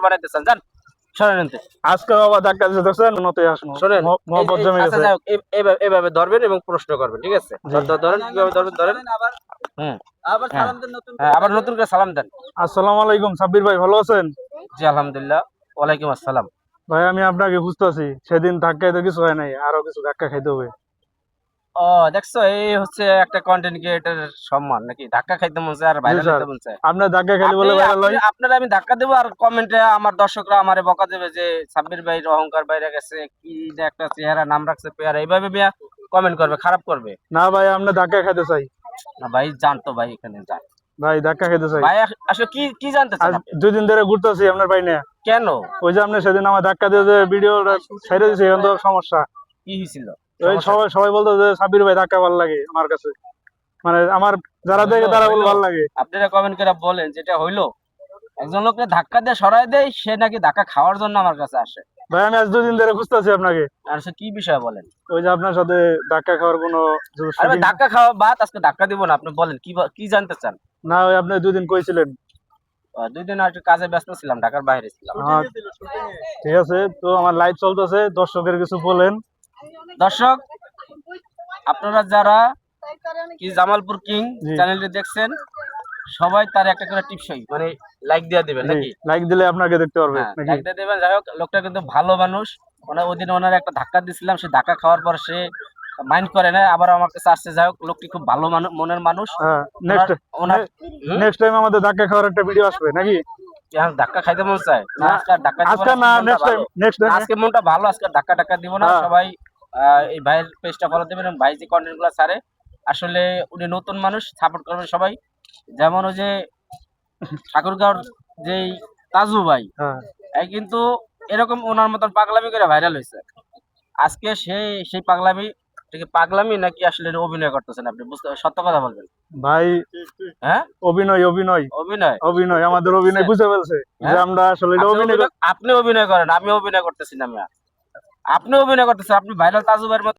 বানাইতেছেন জান সরেন এনতে। আজকে বাবা ধাক্কা দিতে দেখছেন নতে আসনো শোনেন মহব্বত জমে আচ্ছা গেছে। যাই হোক, এইভাবে ধরবেন এবং প্রশ্ন করবেন, ঠিক আছে? ধরেন কিভাবে ধরবেন ধরেন। হুম আবার সালাম দেন, নতুন আবার নতুন করে সালাম দেন। আসসালামু আলাইকুম সাব্বির ভাই, ভালো আছেন? জি আলহামদুলিল্লাহ। ওয়ালাইকুম আসসালাম। ভাই আমি আপনাকে বুঝতেছি, সেদিন ধাক্কায় তো কিছু হয় নাই, আরো কিছু ধাক্কা খাইতে হবে। ও দেখছো, এই হচ্ছে একটা কন্টেন্ট ক্রিয়েটরের সম্মান নাকি? ধাক্কা খাইতে মন চায় আর জি ভাইরাল স্যার, হইতে মন চায়। আপনার ধাক্কা খাইলে বলে ভাইরাল হয়? আপনারা আমি ধাক্কা দেবো আর কমেন্টে আমার দর্শকরা আমারে বকা দেবে যে সাব্বির ভাইয়ের অহংকার বাইরে গেছে, কি যে একটা চেহারা, নাম রাখছে পেয়ারা, এইভাবে মিয়া কমেন্ট করবে, খারাপ করবে। না ভাই, আমরা ধাক্কা খাইতে চাই। না ভাই জানতো ভাই, এখানে যান ভাই ধাক্কা খাইতে চাই। ভাই। আসলে কি কি জানতে চান আজ আপনি? 2 দিন ধরে ঘুরতেছি আপনার ভাই না। কেন ওই যে আপনি সেদিন আমার ধাক্কা দিয়ে যে ভিডিওটা ছেড়ে দিয়েছে, এখন তো সমস্যা। কি হয়েছিল? ওই সবাই সবাই বলতো যে সাব্বির ভাই ধাক্কা ভালো লাগে আমার কাছে, মানে আমার যারা দেখে তারা বলে ভালো লাগে। আপনারা কমেন্ট করে বলেন যেটা হইলো, একজন লোককে ধাক্কা দিয়ে সরাই দেয়, সে নাকি ধাক্কা খাওয়ার জন্য আমার কাছে আসে। ভাই আমি আজ 2 দিন ধরে খুঁজতেছি আপনাকে। আর সে কি বিষয় বলেন? ওই যে আপনার সাথে ধাক্কা খাওয়ার কোনো আরে ভাই ধাক্কা খাওয়া বাদ, আজকে ধাক্কা দিব না। আপনি বলেন কি কি জানতে চান? না, ওই আপনি 2 দিন কইছিলেন। 2 দিন আর একটু কাজে ব্যস্ত ছিলাম, ঢাকার বাইরে ছিলাম। ঠিক আছে, তো আমার লাইভ চলতেছে, দর্শকের কিছু বলেন। দর্শক, আপনারা যারা কি জামালপুর কিং জি। চ্যানেলটি দেখছেন, সবাই তার একটা করে টিপসই মানে লাইক দিয়ে দিবেন নাকি? লাইক দিলে আপনাকে দেখতে পারবে হ্যাঁ নাকি? লাইক দিয়ে দিবেন। যাই হোক, লোকটা কিন্তু ভালো মানুষ। ওদিন ওনার একটা ধাক্কা দিছিলাম, সে ধাক্কা খাওয়ার পর সে মাইন্ড করে না, আবার আমার কাছে আসছে। যাই হোক, লোকটি খুব ভালো মনের মানুষ। হ্যাঁ, নেক্সট নেক্সট টাইম আমাদের ধাক্কা খাওয়ার একটা ভিডিও আসবে নাকি? ধাক্কা খাইতে মন চায় না? আজকে আর ধাক্কা দিব আজকে না, না, আজকে মনটা ভালো। Next time. আজকে মনটা ভালো, আজকে আর ধাক্কা টাক্কা দিব না। হ্যাঁ। সবাই এই ভাইয়ের পেজটা ফলো দিবেন এবং ভাই যে কন্টেন্ট গুলো ছাড়ে, আসলে উনি নতুন মানুষ, সাপোর্ট করবেন সবাই। যেমন ওই যে ঠাকুরগাঁওর যেই তাজু ভাই, হ্যাঁ, এই কিন্তু এরকম ওনার মতন পাগলামি করে ভাইরাল হয়েছে। আজকে সেই পাগলামি, এটা কি পাগলামি নাকি আসলে এটা অভিনয় করতেছেন আপনি? বুঝতে, সত্য কথা বলবেন ভাই হ্যাঁ? অভিনয় অভিনয় অভিনয় অভিনয় আমাদের অভিনয় বুঝে ফেলছে যে হ্যাঁ? আমরা আসলে এটা অভিনয়। আপনি অভিনয় করেন, আমি অভিনয় করতেছি না মিয়া। আপনি অভিনয় করতেছেন, আপনি ভাইরাল তাজু ভাইয়ের মতো